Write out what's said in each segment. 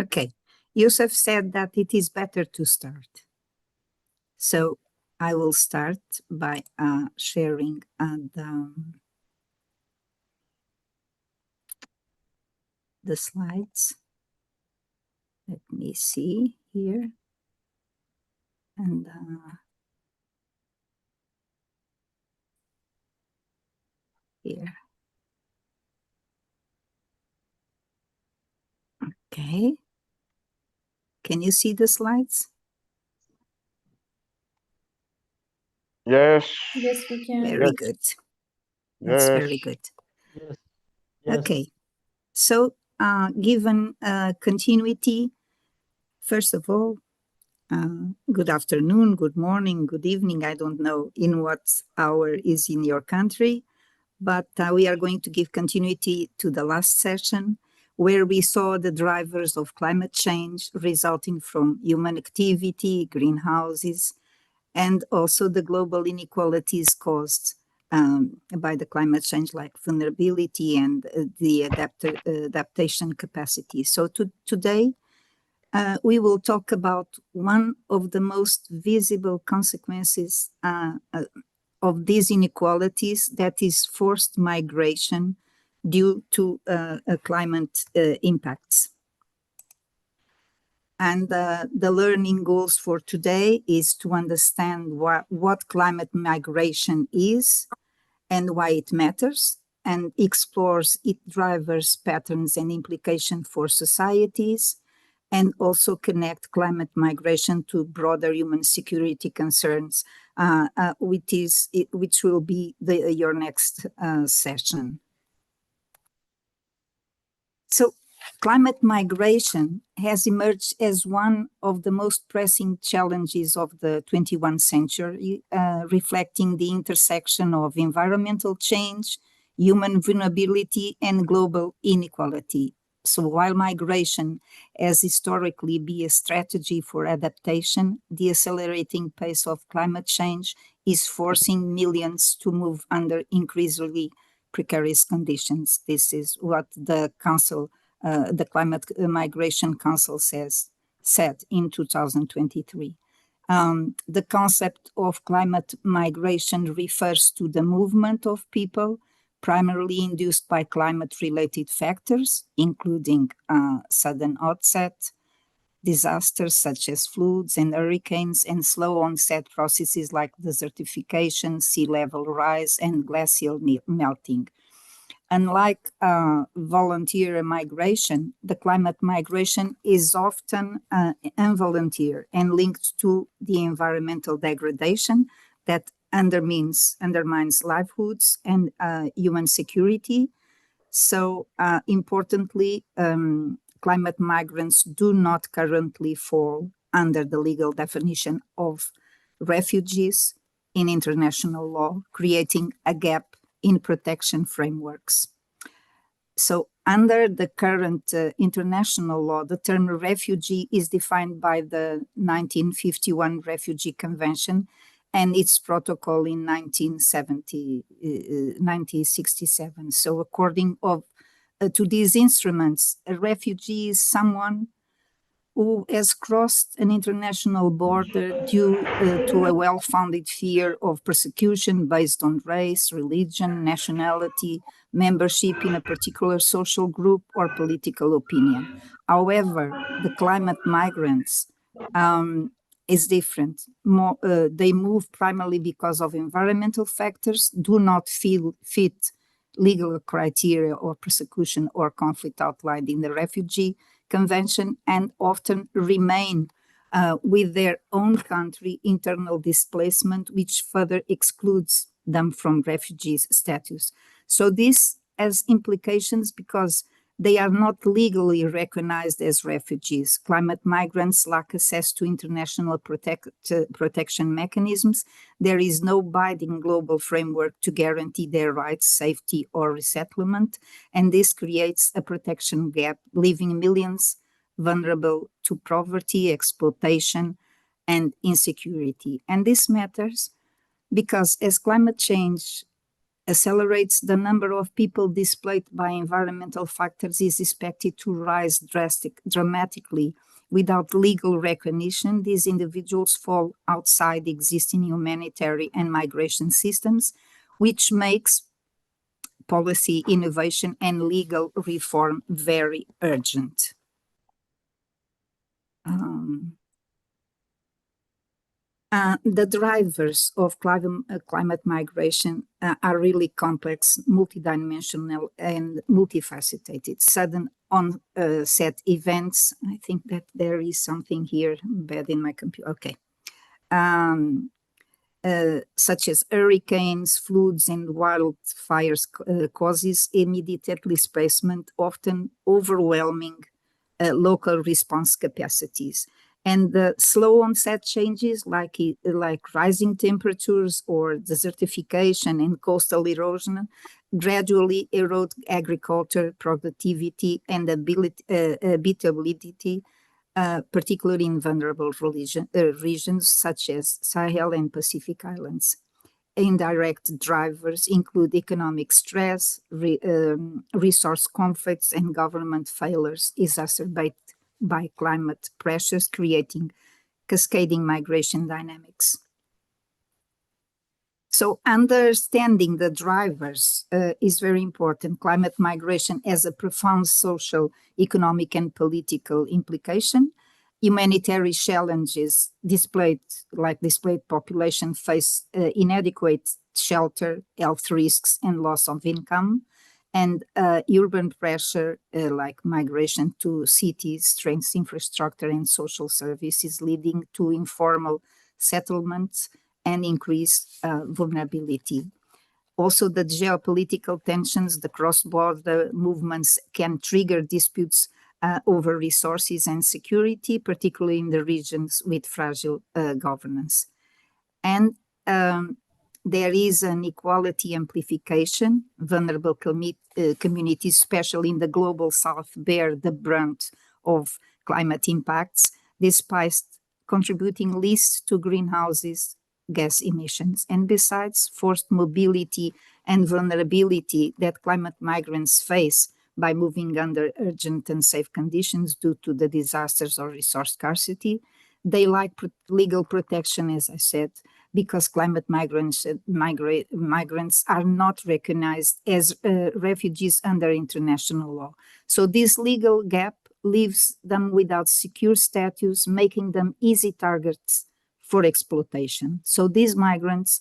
Okay, Yusuf said that it is better to start. So I will start by sharing the slides. Let me see here. And here. Okay. Can you see the slides? Yes. Yes, we can. Very good. That's very good. Yes. Okay. So given continuity, first of all, good afternoon, good morning, good evening. I don't know in what hour is in your country, but we are going to give continuity to the last session where we saw the drivers of climate change resulting from human activity, greenhouses, and also the global inequalities caused by the climate change, like vulnerability and the adaptation capacity. So today, we will talk about one of the most visible consequences of these inequalities, that is forced migration due to climate impacts. And the learning goals for today is to understand what climate migration is and why it matters, and explores its drivers, patterns, and implications for societies, and also connect climate migration to broader human security concerns, which will be your next session. So climate migration has emerged as one of the most pressing challenges of the 21st century, reflecting the intersection of environmental change, human vulnerability, and global inequality. So while migration has historically been a strategy for adaptation, the accelerating pace of climate change is forcing millions to move under increasingly precarious conditions. This is what the Council, the Climate Migration Council said in 2023. The concept of climate migration refers to the movement of people primarily induced by climate-related factors, including sudden onset, disasters such as floods and hurricanes, and slow onset processes like desertification, sea level rise, and glacial melting. Unlike volunteer migration, the climate migration is often involunteer and linked to the environmental degradation that undermines livelihoods and human security. So importantly, climate migrants do not currently fall under the legal definition of refugees in international law, creating a gap in protection frameworks. So under the current international law, the term refugee is defined by the 1951 Refugee Convention and its protocol in 1967. So according to these instruments, a refugee is someone who has crossed an international border due to a well-founded fear of persecution based on race, religion, nationality, membership in a particular social group, or political opinion. However, the climate migrants is different. They move primarily because of environmental factors, do not fit legal criteria or persecution or conflict outlined in the Refugee Convention, and often remain with their own country internal displacement, which further excludes them from refugees status. So this has implications because they are not legally recognized as refugees. Climate migrants lack access to international protection mechanisms. There is no binding global framework to guarantee their rights, safety, or resettlement, and this creates a protection gap, leaving millions vulnerable to poverty, exploitation, and insecurity. And this matters because as climate change accelerates, the number of people displaced by environmental factors is expected to rise dramatically. Without legal recognition, these individuals fall outside existing humanitarian and migration systems, which makes policy innovation and legal reform very urgent. The drivers of climate migration are really complex, multidimensional, and multifaceted. Sudden onset events. I think that there is something here bad in my computer. Okay. Such as hurricanes, floods, and wildfires causes immediate displacement, often overwhelming local response capacities. And the slow onset changes like rising temperatures or desertification and coastal erosion gradually erode agriculture, productivity, and habitability, particularly in vulnerable regions such as Sahel and Pacific Islands. Indirect drivers include economic stress, resource conflicts, and government failures exacerbated by climate pressures, creating cascading migration dynamics. So understanding the drivers is very important. Climate migration has a profound social, economic, and political implication. Humanitarian challenges, displaced population face inadequate shelter, health risks, and loss of income. And urban pressure, like migration to cities, strains infrastructure and social services, leading to informal settlements and increased vulnerability. Also, the geopolitical tensions, the cross-border movements can trigger disputes over resources and security, particularly in the regions with fragile governance. And there is an equality amplification. Vulnerable communities, especially in the global south, bear the brunt of climate impacts, despite contributing least to greenhouse gas emissions. And besides, forced mobility and vulnerability that climate migrants face by moving under urgent and safe conditions due to the disasters or resource scarcity, they lack legal protection, as I said, because climate migrants are not recognized as refugees under international law. So this legal gap leaves them without secure status, making them easy targets for exploitation. So these migrants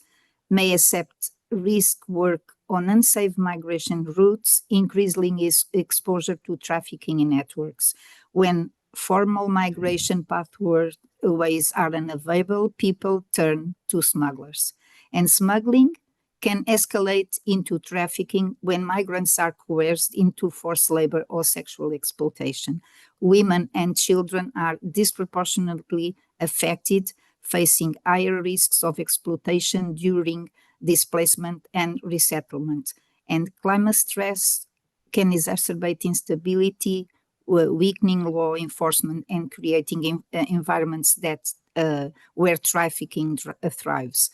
may accept risk work on unsafe migration routes, increasing exposure to trafficking networks. When formal migration pathways are unavailable, people turn to smugglers. And smuggling can escalate into trafficking when migrants are coerced into forced labor or sexual exploitation. Women and children are disproportionately affected, facing higher risks of exploitation during displacement and resettlement. And climate stress can exacerbate instability, weakening law enforcement and creating environments that where trafficking thrives.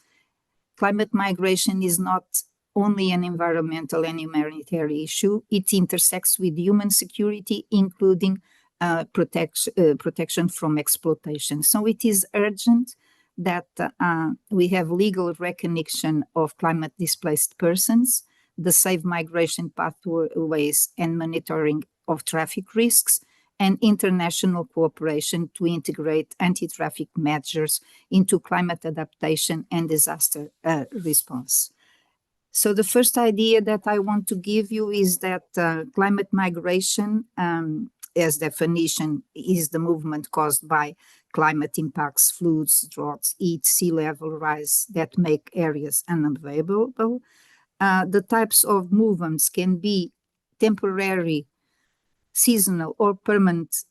Climate migration is not only an environmental and humanitarian issue, it intersects with human security, including protection from exploitation. So it is urgent that we have legal recognition of climate displaced persons, the safe migration pathways and monitoring of traffic risks, and international cooperation to integrate anti-traffic measures into climate adaptation and disaster response. So the first idea that I want to give you is that climate migration, as definition, is the movement caused by climate impacts, floods, droughts, heat, sea level rise that make areas unavailable. The types of movements can be temporary, seasonal, or permanent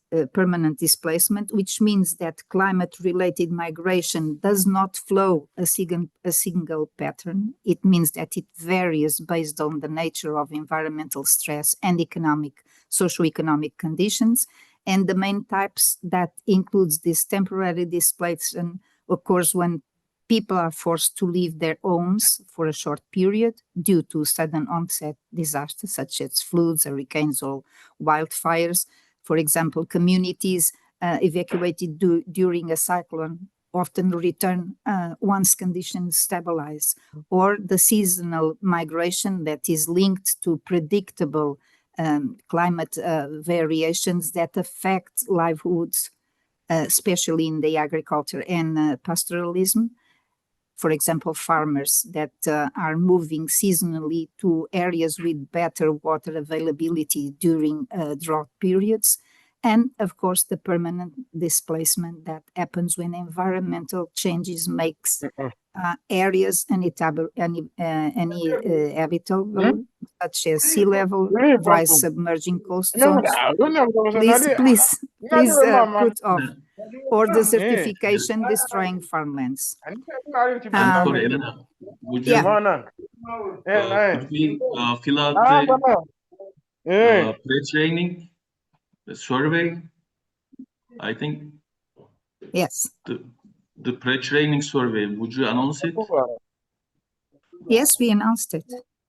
displacement, which means that climate-related migration does not follow a single pattern. It means that it varies based on the nature of environmental stress and socioeconomic conditions. And the main types that includes this temporary displacement occurs when people are forced to leave their homes for a short period due to sudden onset disasters such as floods, hurricanes, or wildfires. For example, communities evacuated during a cyclone often return once conditions stabilize, or the seasonal migration that is linked to predictable climate variations that affect livelihoods, especially in the agriculture and pastoralism. For example, farmers that are moving seasonally to areas with better water availability during drought periods. And of course, the permanent displacement that happens when environmental changes makes areas inhabitable, such as sea level rise, submerging coast zones. Please put off, or desertification destroying farmlands. I'm sorry, Elena. Would you, could we fill out the pre-training survey? I think. Yes. The pre-training survey, would you announce it? Yes, we announced it.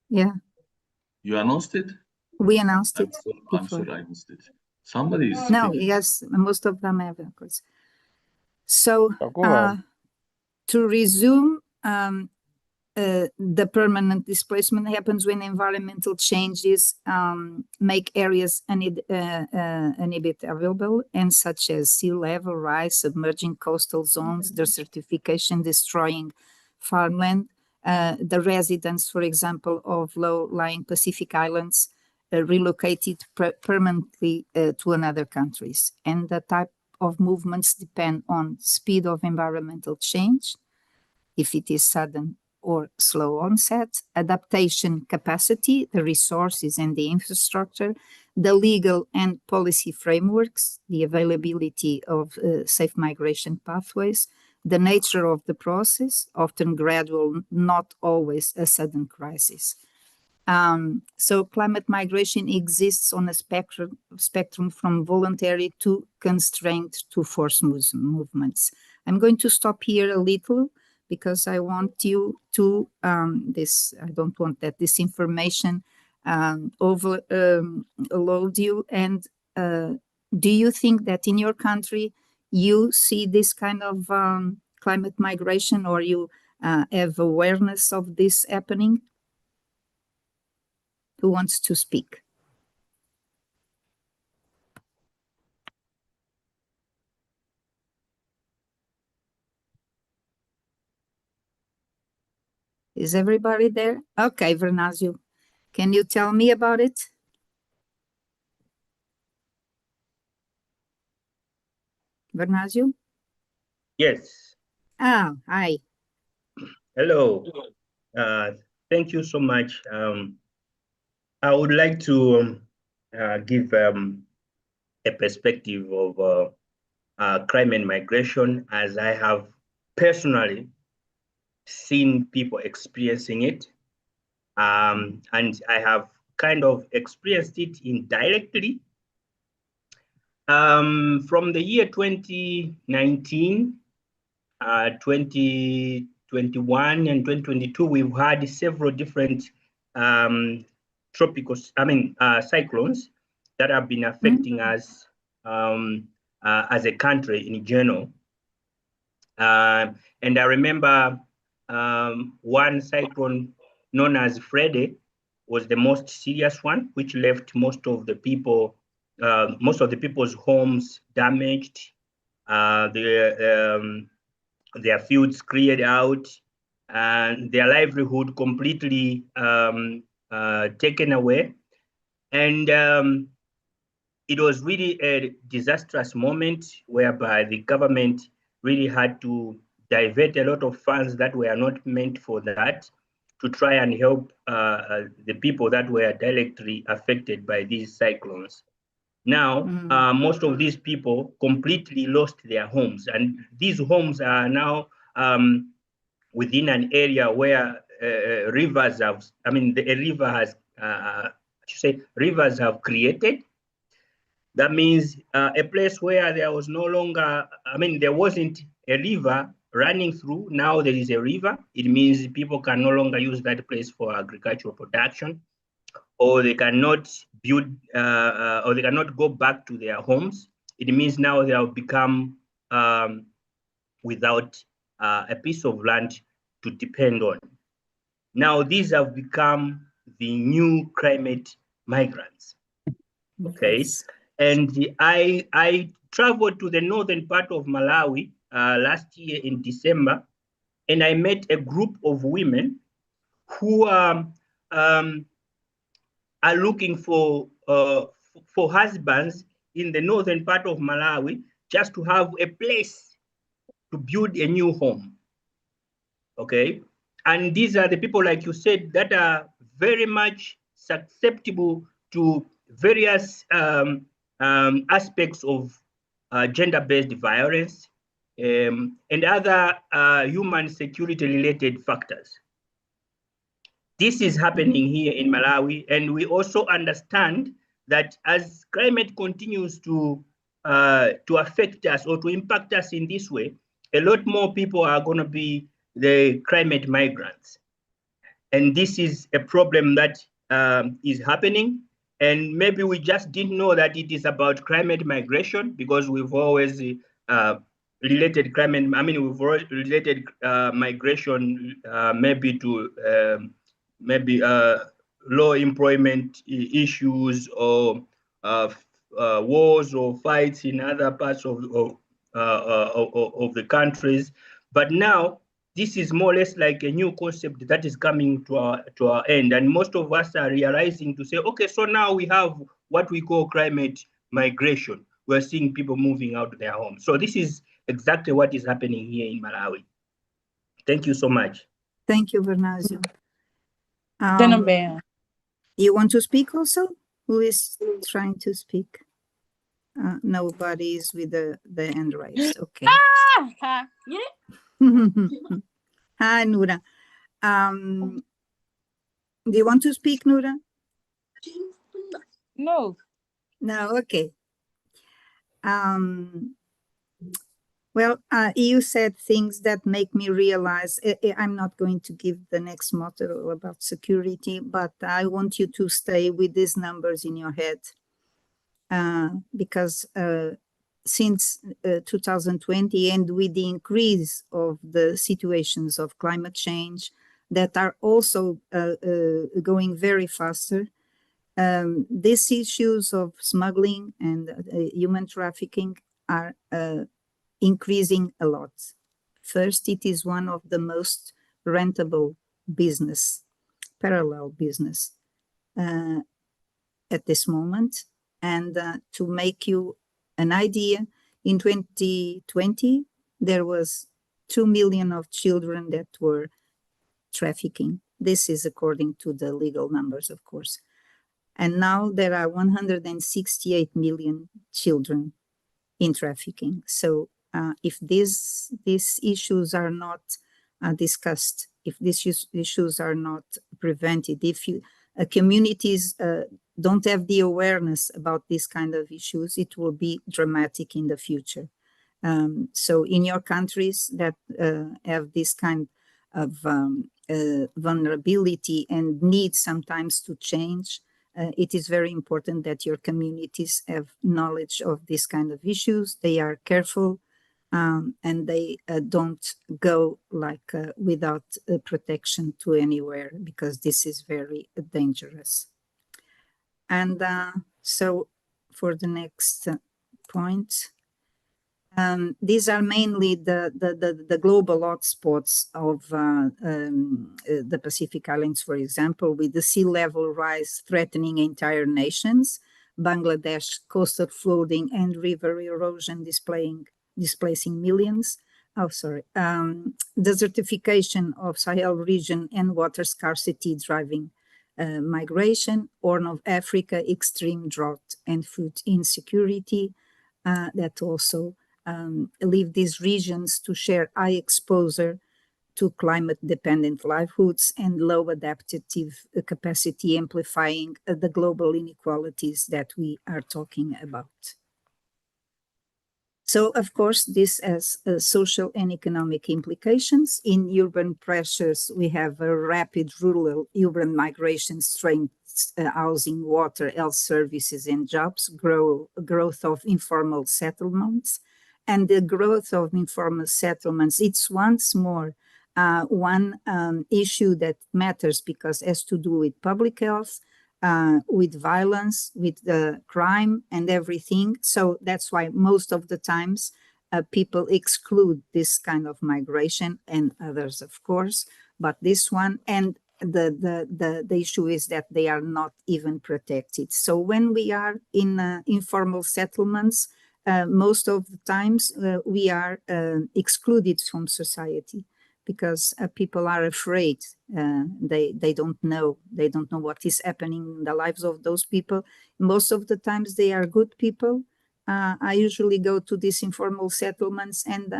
Yeah. You announced it? We announced it. I'm sorry, I missed it. Somebody is No, speaking. yes, most of them have, of course. So to resume, the permanent displacement happens when environmental changes make areas uninhabitable, and such as sea level rise, submerging coastal zones, desertification, destroying farmland. The residents, for example, of low-lying Pacific islands relocated permanently to another countries. And the type of movements depend on speed of environmental change, if it is sudden or slow onset, adaptation capacity, the resources and the infrastructure, the legal and policy frameworks, the availability of safe migration pathways, the nature of the process, often gradual, not always a sudden crisis. So climate migration exists on a spectrum from voluntary to constrained to forced movements. I'm going to stop here a little because I want you to, I don't want that this information overload you. And do you think that in your country you see this kind of climate migration, or you have awareness of this happening? Who wants to speak? Is everybody there? Okay, Vernazio, can you tell me about it? Vernazio? Yes. Ah, hi. Hello. Thank you so much. I would like to give a perspective of climate migration, as I have personally seen people experiencing it. And I have kind of experienced it indirectly. From the year 2019, 2021 and 2022, we've had several different cyclones that have been affecting us as a country in general. And I remember one cyclone known as Freddy was the most serious one, which left most of the people's homes damaged, their fields cleared out, and their livelihood completely taken away. And it was really a disastrous moment whereby the government really had to divert a lot of funds that were not meant for that to try and help the people that were directly affected by these cyclones. Now, most of these people completely lost their homes, and these homes are now within an area where rivers have, rivers have created. That means a place where there was no longer, there wasn't a river running through. Now there is a river. It means people can no longer use that place for agricultural production, or they cannot build, or they cannot go back to their homes. It means now they have become without a piece of land to depend on. Now these have become the new climate migrants. Okay, Yes. and I traveled to the northern part of Malawi last year in December, and I met a group of women who are looking for husbands in the northern part of Malawi, just to have a place to build a new home. Okay, and these are the people, like you said, that are very much susceptible to various aspects of gender-based violence and other human security-related factors. This is happening here in Malawi, and we also understand that as climate continues to affect us or to impact us in this way, a lot more people are going to be the climate migrants. And this is a problem that is happening. And maybe we just didn't know that it is about climate migration, because we've always related climate, we've always related migration maybe to low employment issues, or wars or fights in other parts of the countries. But now this is more or less like a new concept that is coming to our end, and most of us are realizing to say, okay, so now we have what we call climate migration. We're seeing people moving out of their homes. So this is exactly what is happening here in Malawi. Thank you so much. Thank you, Bernasio. Bem. You want to speak also? Who is trying to speak? Nobody is with the hand raised. Okay. Hi, Nura. Do you want to speak, Nura? No. No, okay. Well, you said things that make me realize, I'm not going to give the next motto about security, but I want you to stay with these numbers in your head. Because since 2020, and with the increase of the situations of climate change that are also going very faster, these issues of smuggling and human trafficking are increasing a lot. First, it is one of the most rentable business, parallel business at this moment. And to make you an idea, in 2020, there was 2 million of children that were trafficking. This is according to the legal numbers, of course. And now there are 168 million children in trafficking. So if these issues are not discussed, if these issues are not prevented, if communities don't have the awareness about these kind of issues, it will be dramatic in the future. So in your countries that have this kind of vulnerability and need sometimes to change, it is very important that your communities have knowledge of this kind of issues. They are careful and they don't go like without protection to anywhere, because this is very dangerous. And so for the next point, these are mainly the global hotspots of the Pacific Islands, for example, with the sea level rise threatening entire nations, Bangladesh coastal flooding and river erosion displacing millions. Desertification of Sahel region and water scarcity driving migration, Horn of Africa, extreme drought and food insecurity that also leave these regions to share high exposure to climate-dependent livelihoods and low adaptive capacity, amplifying the global inequalities that we are talking about. So, of course, this has social and economic implications. In urban pressures, we have a rapid rural urban migration, strains housing, water, health services, and jobs, growth of informal settlements. And the growth of informal settlements, it's once more one issue that matters because it has to do with public health, with violence, with the crime and everything. So that's why most of the times people exclude this kind of migration, and others, of course, but this one, and the issue is that they are not even protected. So when we are in informal settlements, most of the times we are excluded from society, because people are afraid. They don't know what is happening in the lives of those people. Most of the times they are good people. I usually go to these informal settlements, and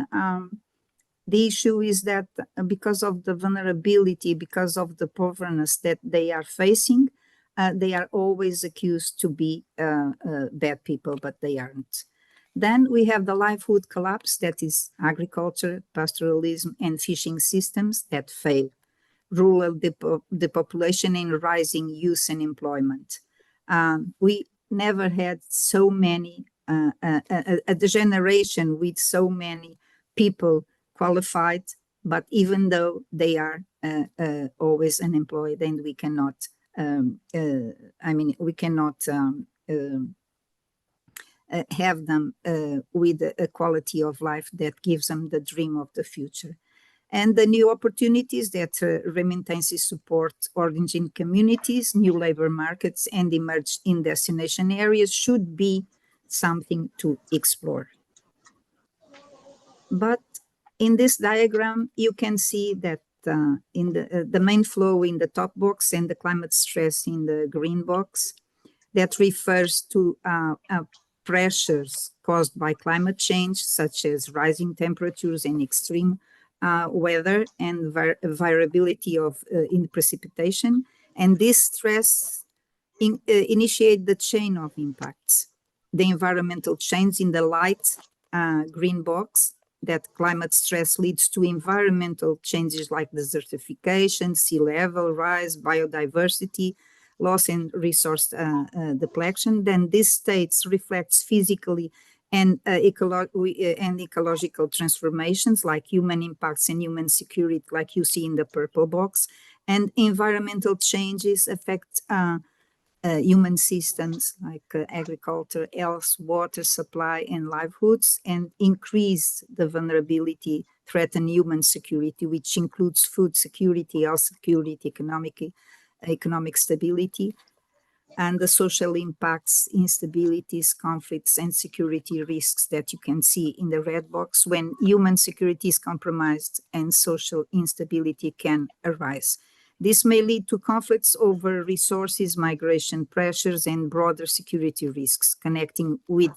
the issue is that because of the vulnerability, because of the poverty that they are facing, they are always accused to be bad people, but they aren't. Then we have the livelihood collapse, that is agriculture, pastoralism, and fishing systems that fail, rural depopulation, and rising youth unemployment. We never had so many, a generation with so many people qualified, but even though they are always unemployed, and we cannot, we cannot have them with a quality of life that gives them the dream of the future. And the new opportunities that remittances support origin communities, new labor markets, and emerge in destination areas should be something to explore. But in this diagram, you can see that in the main flow in the top box and the climate stress in the green box, that refers to pressures caused by climate change, such as rising temperatures and extreme weather, and variability of in precipitation. And this stress initiate the chain of impacts. The environmental change in the light green box, that climate stress leads to environmental changes like desertification, sea level rise, biodiversity loss, and resource depletion. Then this states reflects physically and ecological transformations like human impacts and human security, like you see in the purple box. And environmental changes affect human systems like agriculture, health, water supply, and livelihoods, and increase the vulnerability, threaten human security, which includes food security, health security, economic stability, and the social impacts, instabilities, conflicts, and security risks that you can see in the red box when human security is compromised and social instability can arise. This may lead to conflicts over resources, migration pressures, and broader security risks. Connecting with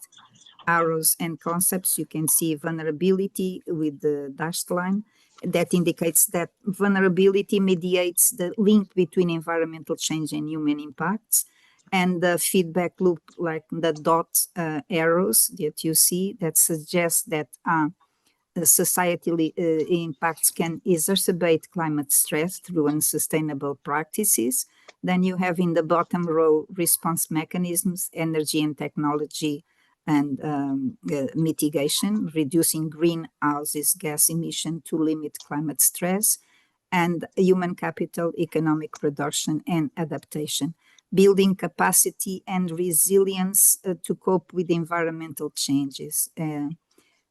arrows and concepts, you can see vulnerability with the dashed line. That indicates that vulnerability mediates the link between environmental change and human impacts. And the feedback loop, like the dot arrows that you see, that suggests that societal impacts can exacerbate climate stress through unsustainable practices. Then you have in the bottom row response mechanisms, energy and technology, and mitigation, reducing greenhouse gas emission to limit climate stress, and human capital, economic production, and adaptation, building capacity and resilience to cope with environmental changes.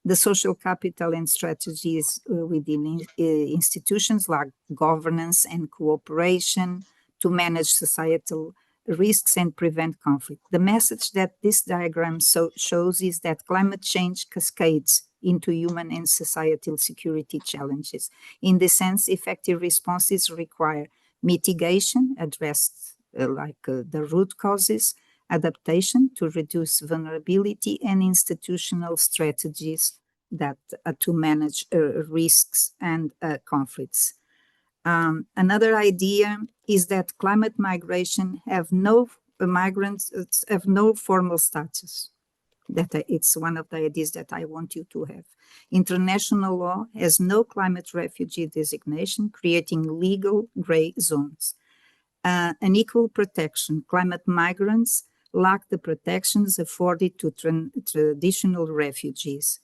The social capital and strategies within institutions like governance and cooperation to manage societal risks and prevent conflict. The message that this diagram shows is that climate change cascades into human and societal security challenges. In this sense, effective responses require mitigation, addressed the root causes, adaptation to reduce vulnerability, and institutional strategies that to manage risks and conflicts. Another idea is that climate migration migrants have no formal status. It's one of the ideas that I want you to have. International law has no climate refugee designation, creating legal gray zones. Unequal protection. Climate migrants lack the protections afforded to traditional refugees.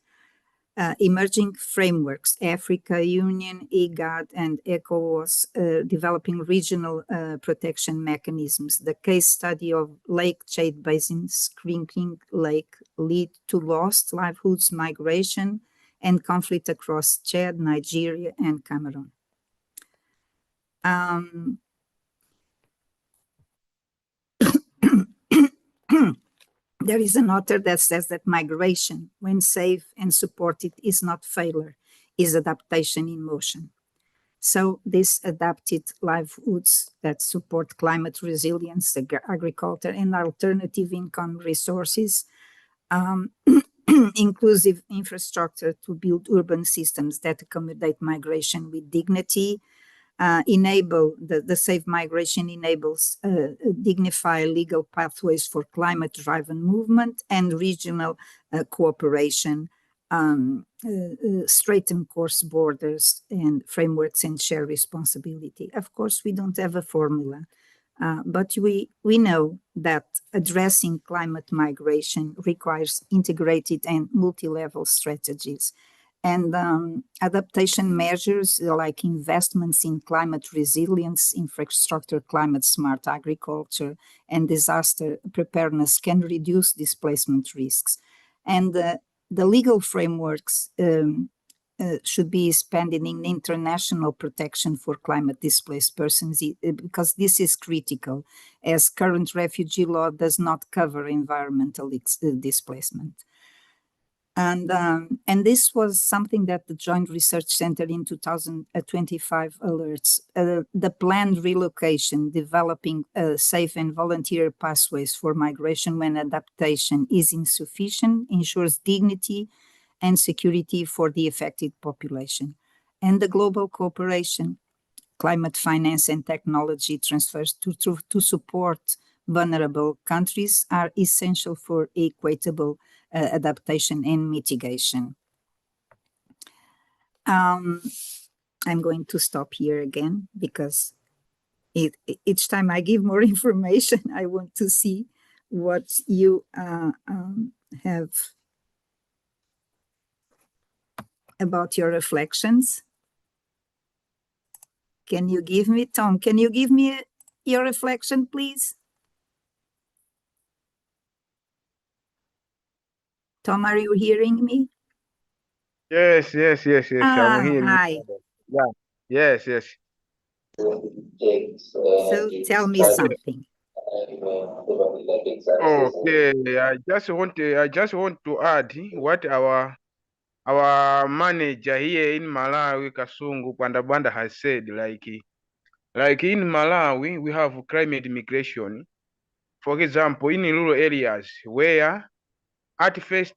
Emerging frameworks, Africa Union, IGAD, and ECOWAS developing regional protection mechanisms. The case study of Lake Chad Basin shrinking lake lead to lost livelihoods, migration, and conflict across Chad, Nigeria, and Cameroon. There is an author that says that migration, when safe and supported, is not failure, is adaptation in motion. So these adapted livelihoods that support climate resilience, agriculture, and alternative income resources, inclusive infrastructure to build urban systems that accommodate migration with dignity, enable the safe migration enables dignified legal pathways for climate-driven movement and regional cooperation, straighten course borders and frameworks and share responsibility. Of course, we don't have a formula, but we know that addressing climate migration requires integrated and multi-level strategies. And adaptation measures like investments in climate resilience, infrastructure, climate smart agriculture, and disaster preparedness can reduce displacement risks. And the legal frameworks should be expanded in international protection for climate displaced persons, because this is critical, as current refugee law does not cover environmental displacement. And this was something that the Joint Research Center in 2025 alerts. The planned relocation, developing safe and volunteer pathways for migration when adaptation is insufficient, ensures dignity and security for the affected population. And the global cooperation, climate finance and technology transfers to support vulnerable countries are essential for equitable adaptation and mitigation. I'm going to stop here again because each time I give more information, I want to see what you have about your reflections. Can you give me, Tom, can you give me your reflection, please? Tom, are you hearing me? Yes. I'm hearing Hi. you. Yeah. Yes. So tell me something. Okay. I just want to add what our manager here in Malawi, Kasungu Kwandabanda, has said. Like in Malawi, we have climate migration. For example, in rural areas where at first,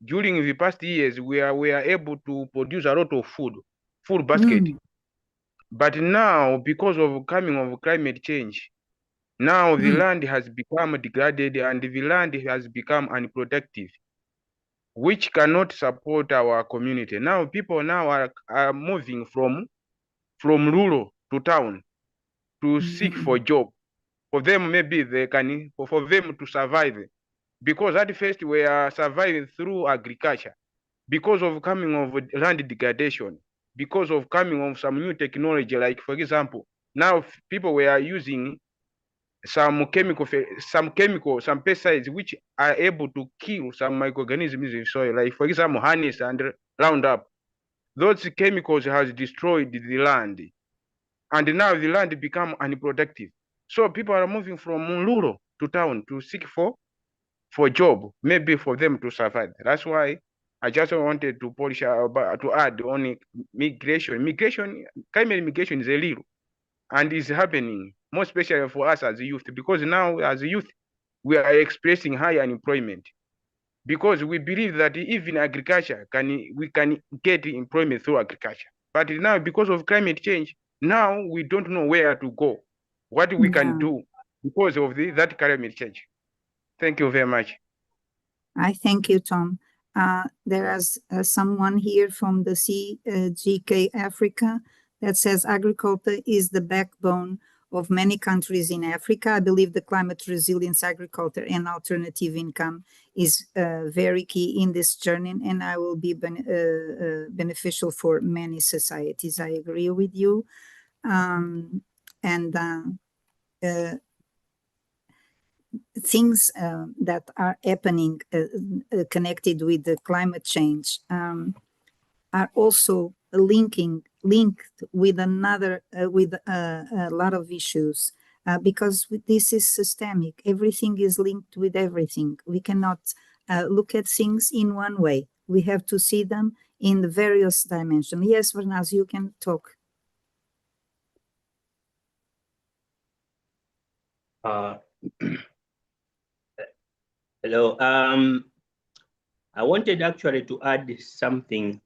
during the past years, we are able to produce a lot of food basket. But now, because of coming of climate change, now the land has become degraded and the land has become unproductive, which cannot support our community. Now, people now are moving from rural to town to seek for job. For them, maybe they can, for them to survive. Because at first we are surviving through agriculture. Because of coming of land degradation, because of coming of some new technology, like for example, now people were using some pesticides which are able to kill some microorganisms in soil, like for example, harness and Roundup. Those chemicals has destroyed the land, and now the land become unproductive. So people are moving from rural to town to seek for job, maybe for them to survive. That's why I just wanted to polish to add on migration. Climate migration is a real and is happening, more especially for us as youth, because now as youth, we are experiencing high unemployment because we believe that even agriculture we can get employment through agriculture. But now because of climate change, now we don't know where to go, what we can do because of that climate change. Thank you very much. I thank you, Tom. There is someone here from the CGK Africa that says agriculture is the backbone of many countries in Africa. I believe the climate resilience agriculture and alternative income is very key in this journey, and I will be beneficial for many societies. I agree with you. Things that are happening connected with the climate change are also linked with a lot of issues because this is systemic. Everything is linked with everything. We cannot look at things in one way. We have to see them in the various dimensions. Yes, Vernaz, you can talk. Hello. I wanted actually to add something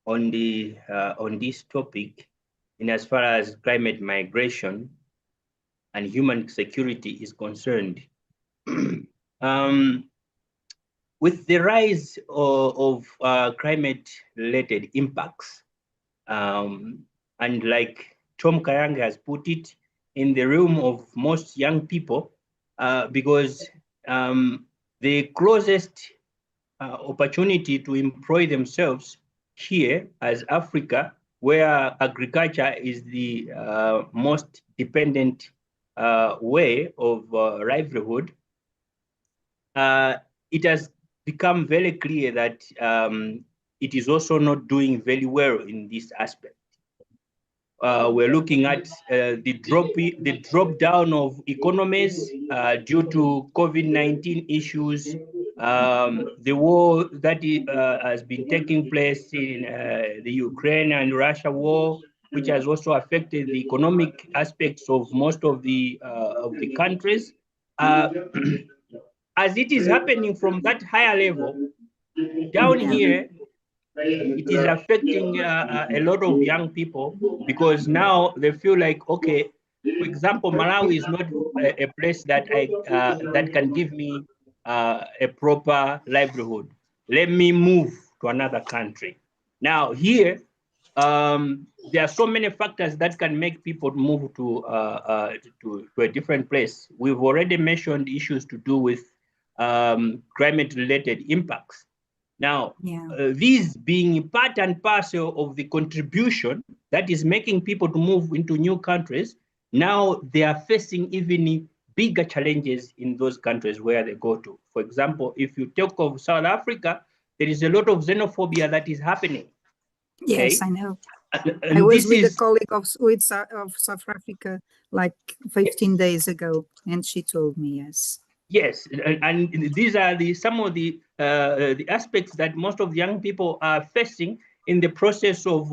on this topic, in as far as climate migration and human security is concerned. With the rise of climate-related impacts, and like Tom Kayanga has put it, in the realm of most young people, because the closest opportunity to employ themselves here as Africa, where agriculture is the most dependent way of livelihood, it has become very clear that it is also not doing very well in this aspect. We're looking at the drop down of economies due to COVID-19 issues, the war that has been taking place in the Ukraine and Russia war, which has also affected the economic aspects of most of the countries. As it is happening from that higher level, down here, it is affecting a lot of young people, because now they feel like, okay, for example, Malawi is not a place that that can give me a proper livelihood. Let me move to another country. Now here, there are so many factors that can make people move to a different place. We've already mentioned issues to do with climate-related impacts. Now, these being part and parcel of the contribution that is making people to move into new countries, now they are facing even bigger challenges in those countries where they go to. For example, if you talk of South Africa, there is a lot of xenophobia that is happening. Yes, okay? I know. And I was with a colleague of South Africa like 15 days ago, and she told me, yes. Yes, and these are some of the aspects that most of the young people are facing in the process of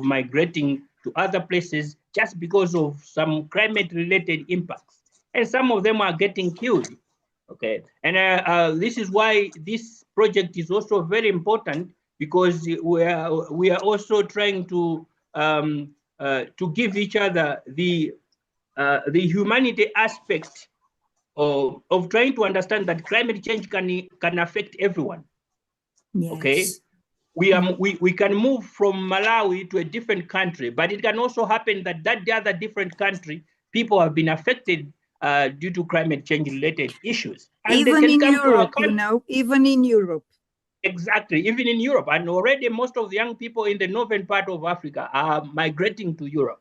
migrating to other places, just because of some climate-related impacts, and some of them are getting killed. Okay, and this is why this project is also very important, because we are also trying to give each other the humanity aspect of trying to understand that climate change can affect everyone. Yes. Okay, we can move from Malawi to a different country, but it can also happen that the other different country, people have been affected due to climate change related issues, and even they can in come Europe, to our country. even in Europe. Exactly, even in Europe, and already most of the young people in the northern part of Africa are migrating to Europe.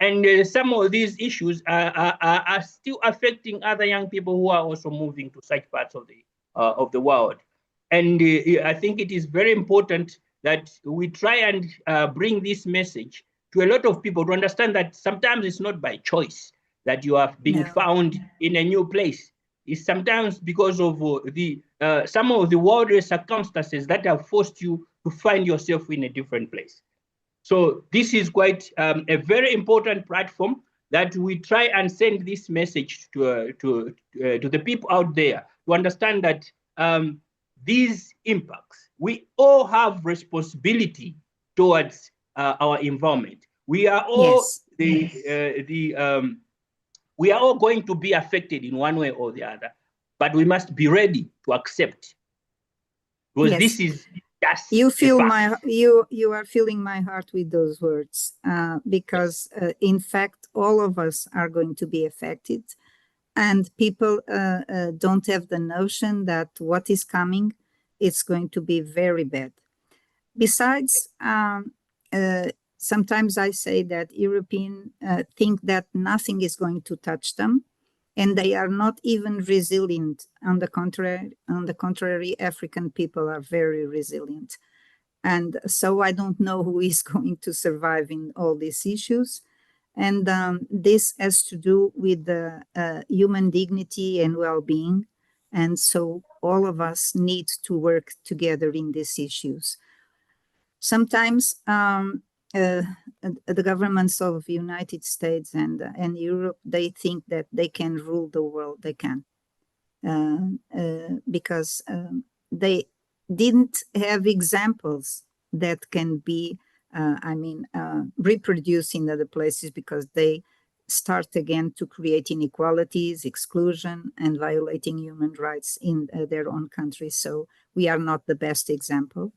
And some of these issues are still affecting other young people who are also moving to such parts of the world. And I think it is very important that we try and bring this message to a lot of people to understand that sometimes it's not by choice that you are being found in a new place. It's sometimes because of some of the worldly circumstances that have forced you to find yourself in a different place. So this is quite a very important platform that we try and send this message to the people out there to understand that these impacts, we all have responsibility towards our environment. We are all we are all going to be affected in one way or the other. but we must be ready to accept, because Yes. this is just You a feel fact. you are filling my heart with those words, because in fact all of us are going to be affected, and people don't have the notion that what is coming, it's going to be very bad. Besides, sometimes I say that Europeans think that nothing is going to touch them, and they are not even resilient. On the contrary, African people are very resilient. And so I don't know who is going to survive in all these issues. And this has to do with the human dignity and well-being. And so all of us need to work together in these issues. Sometimes the governments of the United States and Europe, they think that they can rule the world. They can, because they didn't have examples that can be, reproduced in other places, because they start again to create inequalities, exclusion, and violating human rights in their own countries. So we are not the best example.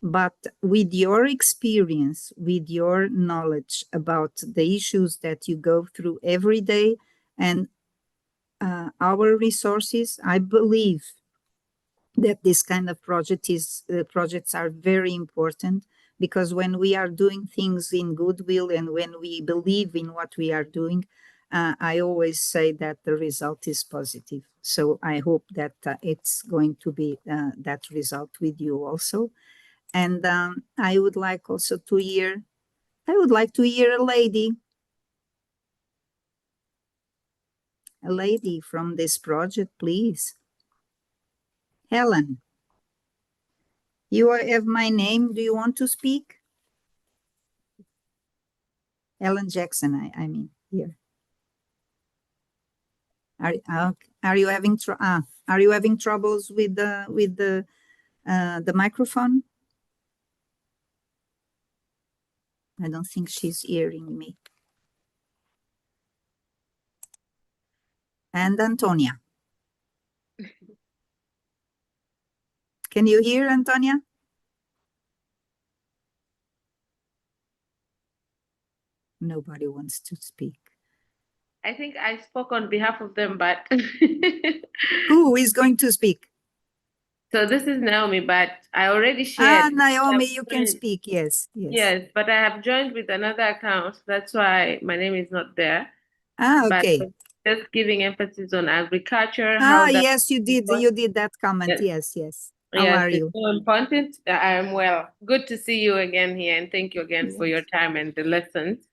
But with your experience, with your knowledge about the issues that you go through every day, and our resources, I believe that this kind of projects are very important, because when we are doing things in goodwill and when we believe in what we are doing, I always say that the result is positive. So I hope that it's going to be that result with you also. And I would like also to hear, a lady from this project, please. Helen, you have my name. Do you want to speak? Helen Jackson, I mean, here. Are you having troubles with the microphone? I don't think she's hearing me. And Antonia. Can you hear Antonia? Nobody wants to speak. I think I spoke on behalf of them, but Who is going to speak? So this is Naomi, but I already shared. Naomi, you can speak. Yes, yes. Yes, but I have joined with another account. That's why my name is not there. Okay. But just giving emphasis on agriculture. Yes, you did. You did that comment. Yes, yes. How are you? It's so important. I am well. Good to see you again here, and thank you again for your time and the lessons.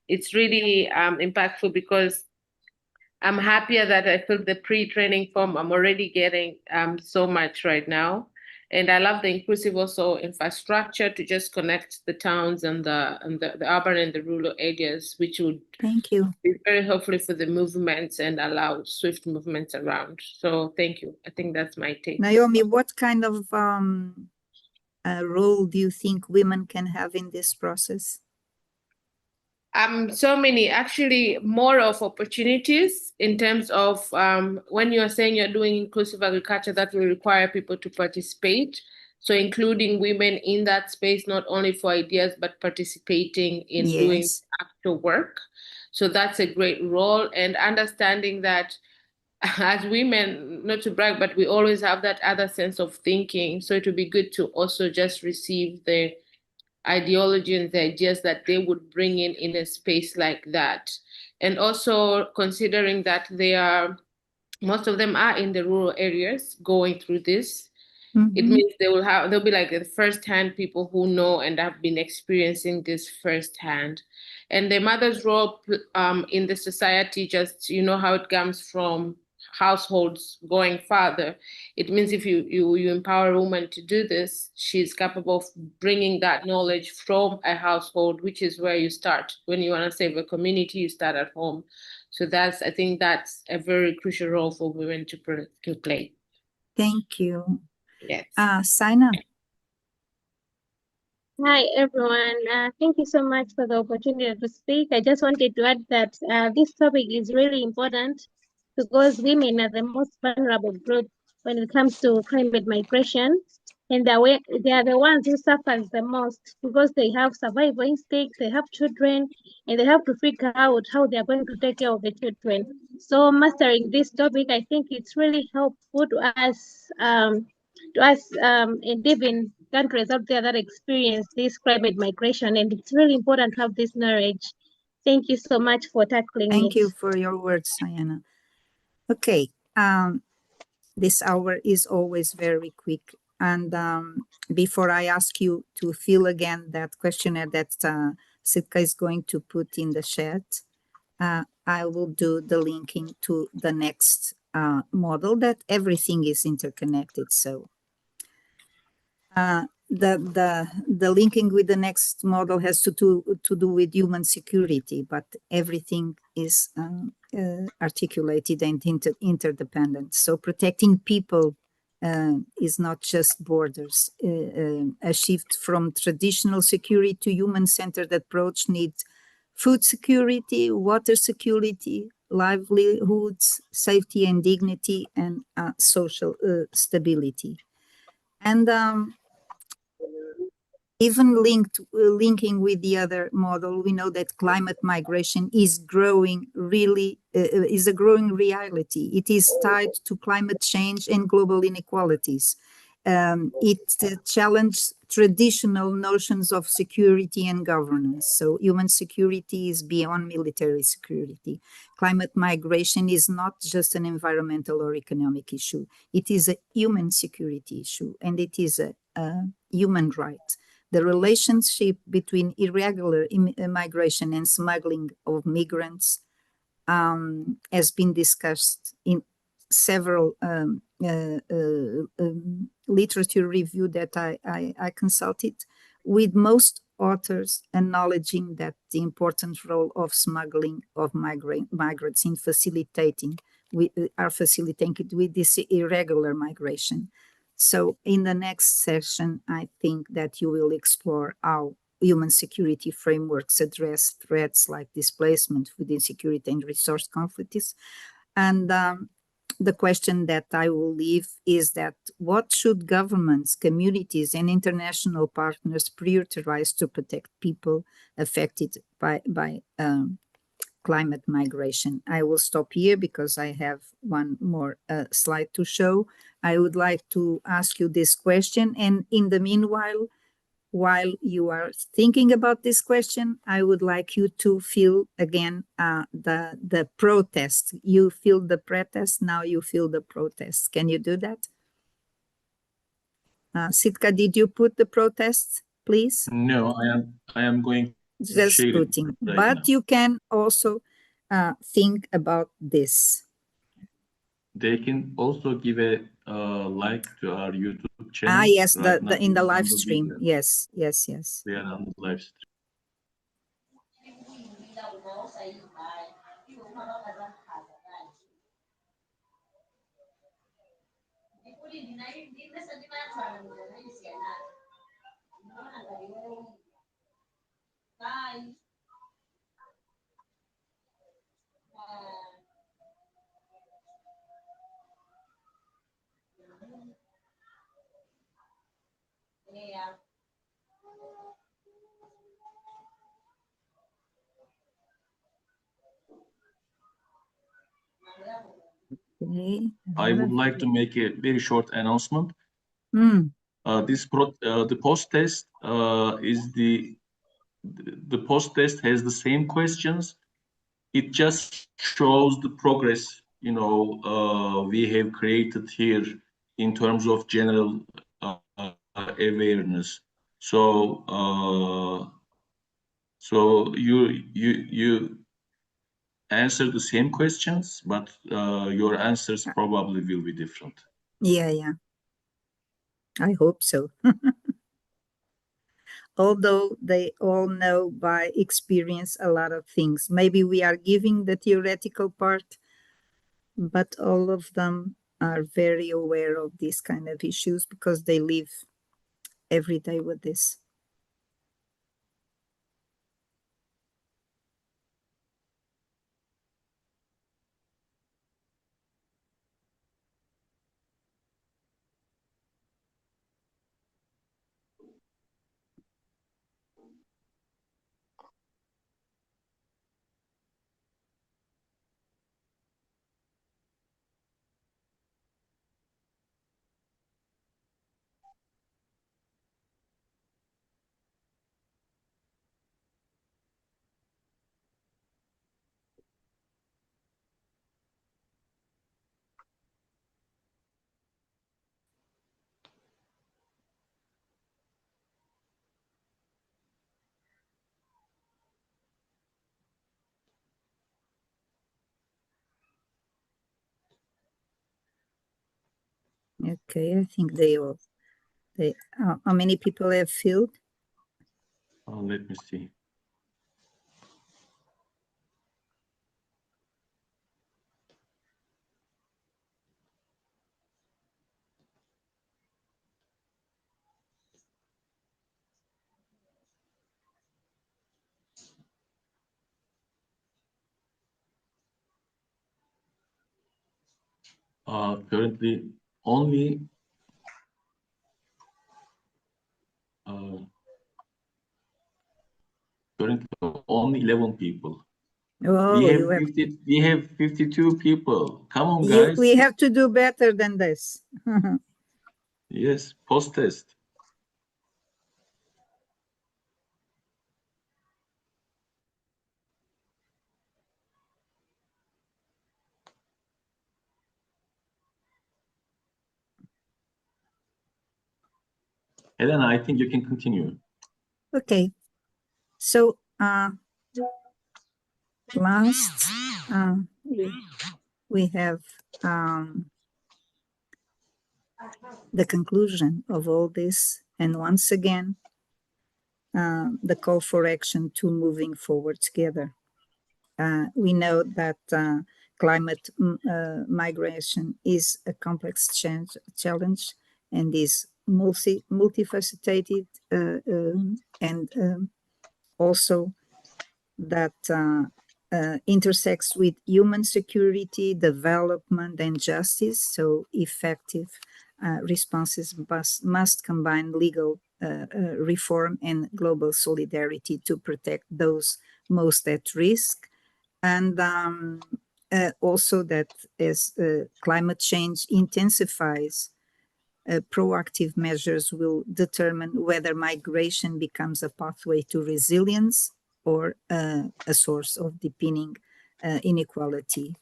It's really impactful, because I'm happier that I filled the pre-training form. I'm already getting so much right now. And I love the inclusive also infrastructure to just connect the towns and the urban and the rural areas, which would be very helpful for the movements and allow swift movements around. So thank you. I think that's my take. Naomi, what kind of role do you think women can have in this process? So many, actually more of opportunities in terms of when you're saying you're doing inclusive agriculture, that will require people to participate. So including women in that space, not only for ideas, but participating in doing actual work. So that's a great role, and understanding that as women, not to brag, but we always have that other sense of thinking. So it would be good to also just receive the ideology and the ideas that they would bring in a space like that. And also considering that most of them are in the rural areas going through this. It means they'll be like the first-hand people who know and have been experiencing this firsthand. And the mother's role in the society, just how it comes from households going further. It means if you empower a woman to do this, she's capable of bringing that knowledge from a household, which is where you start. When you want to save a community, you start at home. So I think that's a very crucial role for women to play. Thank you. Yes. Saina. Hi, everyone. Thank you so much for the opportunity to speak. I just wanted to add that this topic is really important because women are the most vulnerable group when it comes to climate migration. And they are the ones who suffers the most because they have survival instincts, they have children, and they have to figure out how they are going to take care of the children. So mastering this topic, I think it's really helpful to us, and even countries out there that experience this climate migration. And it's really important to have this knowledge. Thank you so much for tackling Thank it. you for your words, Diana. Okay, this hour is always very quick. And before I ask you to fill again that questionnaire that Sitka is going to put in the chat, I will do the linking to the next model that everything is interconnected. So the linking with the next model has to do with human security, but everything is articulated and interdependent. So protecting people is not just borders. A shift from traditional security to human-centered approach needs food security, water security, livelihoods, safety and dignity, and social stability. And even linking with the other model, we know that climate migration is growing is a growing reality. It is tied to climate change and global inequalities. It challenges traditional notions of security and governance. So human security is beyond military security. Climate migration is not just an environmental or economic issue. It is a human security issue, and it is a human right. The relationship between irregular migration and smuggling of migrants has been discussed in several literature review that I consulted, with most authors acknowledging that the important role of smuggling of migrants in facilitating with this irregular migration. So in the next session, I think that you will explore how human security frameworks address threats like displacement, food insecurity, and resource conflicts. And the question that I will leave is that what should governments, communities, and international partners prioritize to protect people affected by climate migration? I will stop here because I have one more slide to show. I would like to ask you this question, and in the meanwhile, while you are thinking about this question, I would like you to feel again the protest. You feel the protest, now you feel the protest. Can you do that? Sitka, did you put the protest, please? No, I am going to Just share it putting, right but now. you can also think about this. They can also give a like to our YouTube channel. Yes, right now, in the live on the stream. video. Yes. We are on the live stream. Okay. I would like to make a very short announcement. The post test is the post test has the same questions. It just shows the progress, we have created here in terms of general awareness. So you answer the same questions, but your answers probably will be different. Yeah. I hope so. Although they all know by experience a lot of things. Maybe we are giving the theoretical part, but all of them are very aware of these kind of issues because they live every day with this. Okay, I think they all. How many people have filled? Let me see. Currently, only only 11 people. Oh, we have 52 people. Come on, we guys. have to do better than this. Yes, post-test. Elena, I think you can continue. Okay, so last we have the conclusion of all this, and once again the call for action to moving forward together. We know that climate migration is a complex challenge and is multifaceted, and also that intersects with human security, development, and justice. So effective responses must combine legal reform and global solidarity to protect those most at risk. And also that as climate change intensifies, proactive measures will determine whether migration becomes a pathway to resilience or a source of deepening inequality.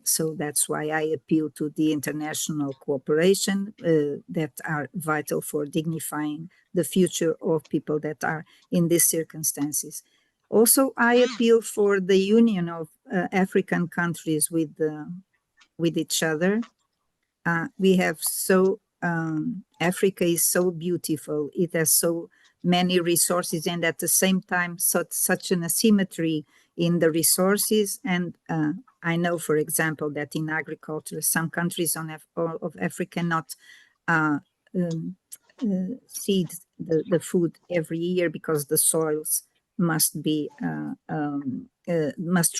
So that's why I appeal to the international cooperation that are vital for dignifying the future of people that are in these circumstances. Also, I appeal for the union of African countries with each other. We have Africa is so beautiful. It has so many resources, and at the same time, such an asymmetry in the resources. And I know, for example, that in agriculture, some countries of Africa not seed the food every year because the soils must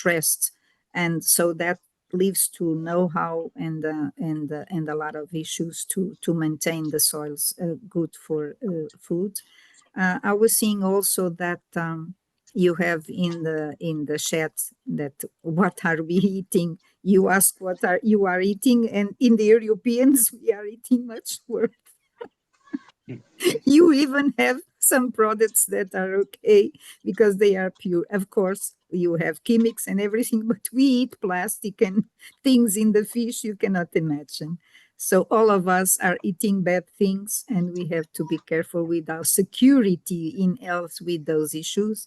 rest, and so that leads to know-how and a lot of issues to maintain the soils good for food. I was seeing also that you have in the chat that what are we eating? You ask what you are eating, and in the Europeans we are eating much worse. You even have some products that are okay because they are pure. Of course, you have chemics and everything, but we eat plastic and things in the fish you cannot imagine. So all of us are eating bad things, and we have to be careful with our security in health with those issues.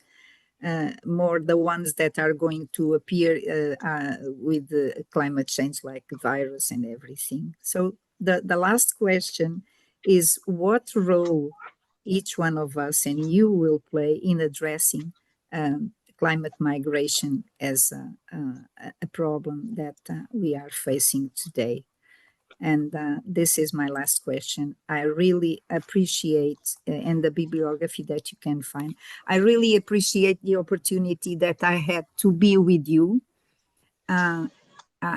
More the ones that are going to appear with the climate change, like virus and everything. So the last question is what role each one of us and you will play in addressing climate migration as a problem that we are facing today. And this is my last question. I really appreciate, and the bibliography that you can find, I really appreciate the opportunity that I had to be with you. I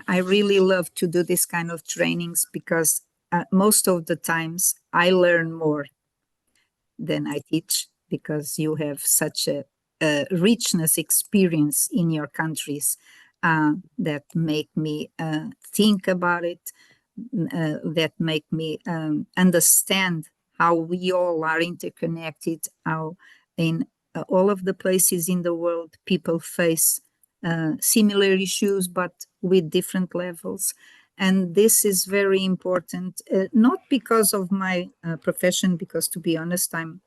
really love to do this kind of trainings because most of the times I learn more than I teach, because you have such a richness experience in your countries that make me think about it, that make me understand how we all are interconnected, how in all of the places in the world people face similar issues but with different levels. And this is very important, not because of my profession, because to be honest, I'm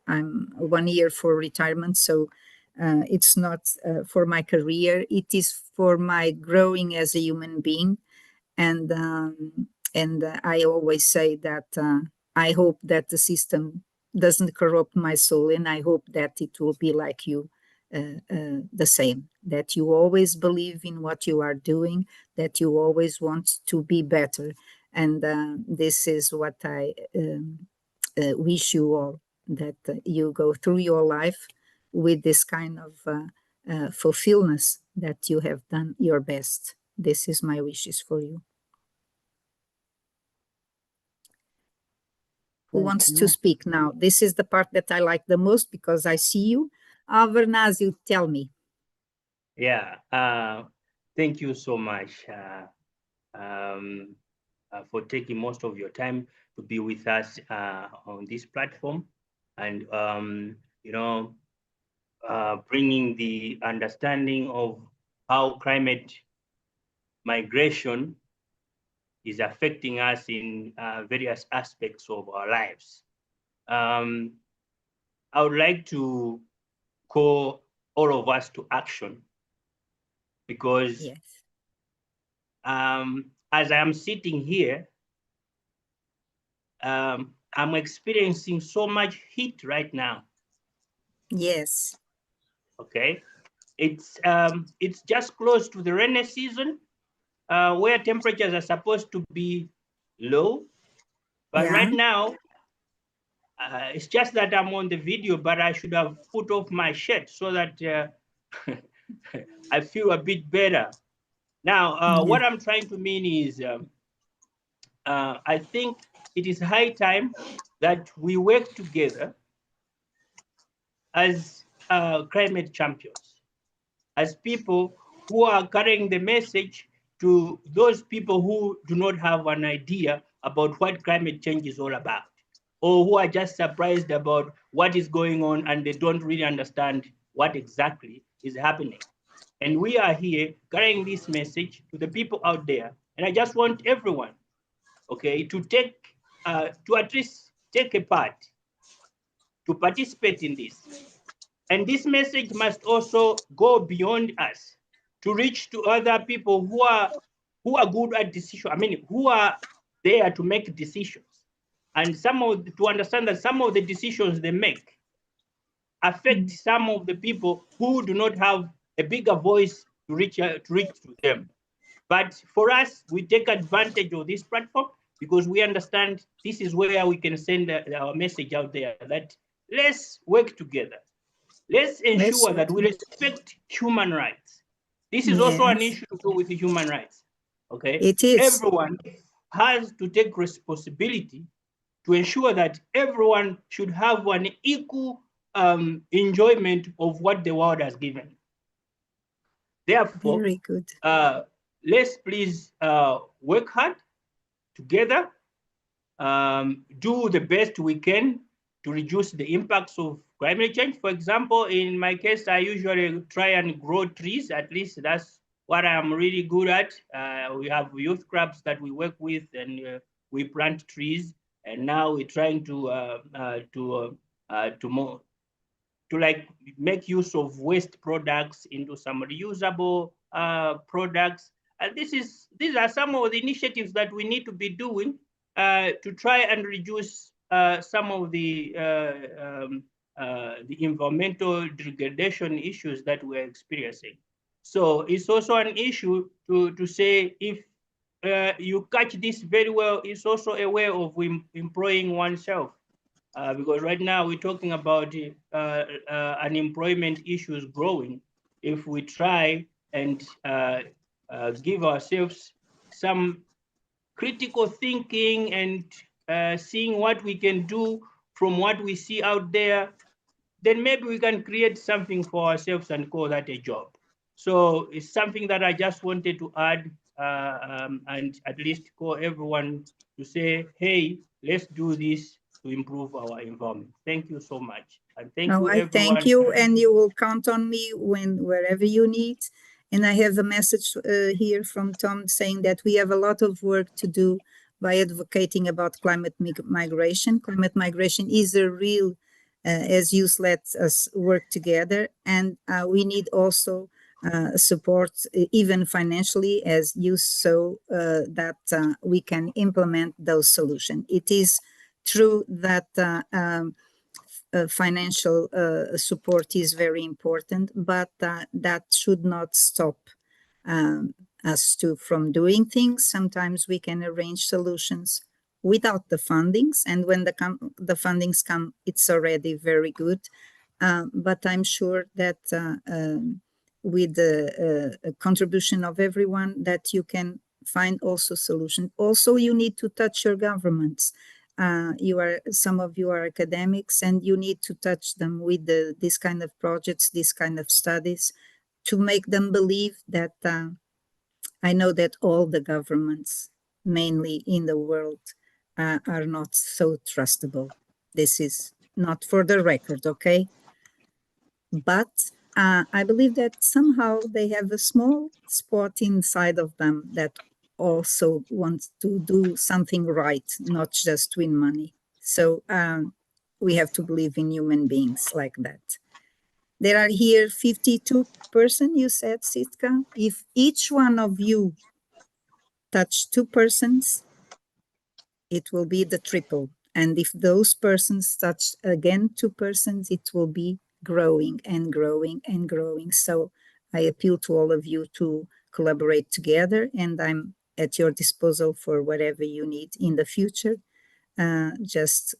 1 year for retirement, so it's not for my career, it is for my growing as a human being. And And I always say that I hope that the system doesn't corrupt my soul, and I hope that it will be like you, the same, that you always believe in what you are doing, that you always want to be better. And this is what I wish you all, that you go through your life with this kind of fulfillment, that you have done your best. This is my wishes for you. Who wants to speak now? This is the part that I like the most because I see you. Avernaz, tell me. Yeah, thank you so much for taking most of your time to be with us on this platform, and bringing the understanding of how climate migration is affecting us in various aspects of our lives. I would like to call all of us to action, because yes. As I am sitting here, I'm experiencing so much heat right now. Yes. Okay, it's just close to the rainy season, where temperatures are supposed to be low, but Yeah. right now it's just that I'm on the video, but I should have put off my shirt so that I feel a bit better. Now, what I'm trying to mean is, I think it is high time that we work together as climate champions, as people who are carrying the message to those people who do not have an idea about what climate change is all about, or who are just surprised about what is going on and they don't really understand what exactly is happening. And we are here carrying this message to the people out there. And I just want everyone, okay, to at least take a part, to participate in this. And this message must also go beyond us, to reach to other people who are good at decision. I mean, who are there to make decisions, and to understand that some of the decisions they make affect some of the people who do not have a bigger voice to reach to them. But for us, we take advantage of this platform because we understand this is where we can send our message out there, that let's work together. Let's ensure that we respect human rights. This is also an issue to do with human rights. Okay, it is. Everyone has to take responsibility to ensure that everyone should have an equal enjoyment of what the world has given. Therefore, very good. Let's please work hard together, do the best we can to reduce the impacts of climate change. For example, in my case, I usually try and grow trees. At least that's what I'm really good at. We have youth clubs that we work with, and we plant trees. And now we're trying to like make use of waste products into some reusable products. And these are some of the initiatives that we need to be doing to try and reduce some of the environmental degradation issues that we're experiencing. So it's also an issue to say, if you catch this very well, it's also a way of employing oneself. Because right now we're talking about unemployment issues growing. If we try and give ourselves some critical thinking and seeing what we can do from what we see out there, then maybe we can create something for ourselves and call that a job. So it's something that I just wanted to add and at least call everyone to say, hey, let's do this to improve our environment. Thank you so much. And thank you, everyone. Thank you, and you will count on me wherever you need. And I have a message here from Tom saying that we have a lot of work to do by advocating about climate migration. Climate migration is a real, as you let us work together, and we need also support, even financially, as you saw, that we can implement those solutions. It is true that financial support is very important, but that should not stop us from doing things. Sometimes we can arrange solutions without the fundings, and when the fundings come, it's already very good. But I'm sure that with the contribution of everyone, that you can find also solutions. Also, you need to touch your governments. Some of you are academics, and you need to touch them with this kind of projects, this kind of studies, to make them believe that I know that all the governments, mainly in the world, are not so trustable. This is not for the record, okay? But I believe that somehow they have a small spot inside of them that also wants to do something right, not just win money. So we have to believe in human beings like that. There are here 52 persons, you said, Sitka. If each one of you touch 2 persons, it will be the triple. And if those persons touch again 2 persons, it will be growing and growing and growing. So I appeal to all of you to collaborate together, and I'm at your disposal for whatever you need in the future. Just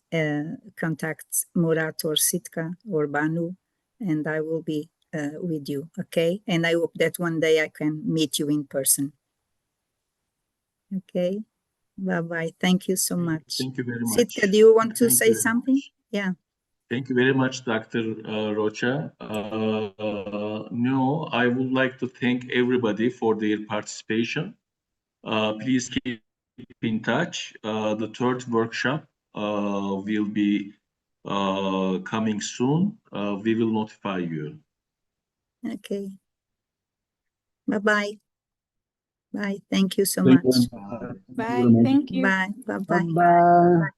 contact Murat or Sitka or Banu, and I will be with you, okay? And I hope that one day I can meet you in person. Okay, bye-bye. Thank you so much. Thank you very much. Sitka, do you want to say something? Yeah. Thank you very much, Dr. Rocha. No, I would like to thank everybody for their participation. Please keep in touch. The third workshop will be coming soon. We will notify you. Okay. Bye-bye. Bye. Thank you so much. Bye. Thank you. Bye. Bye-bye. Bye.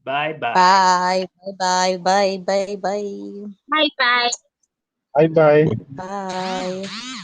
Bye bye. Bye. Bye. Bye. Bye. Bye. Bye bye. Bye bye. Bye.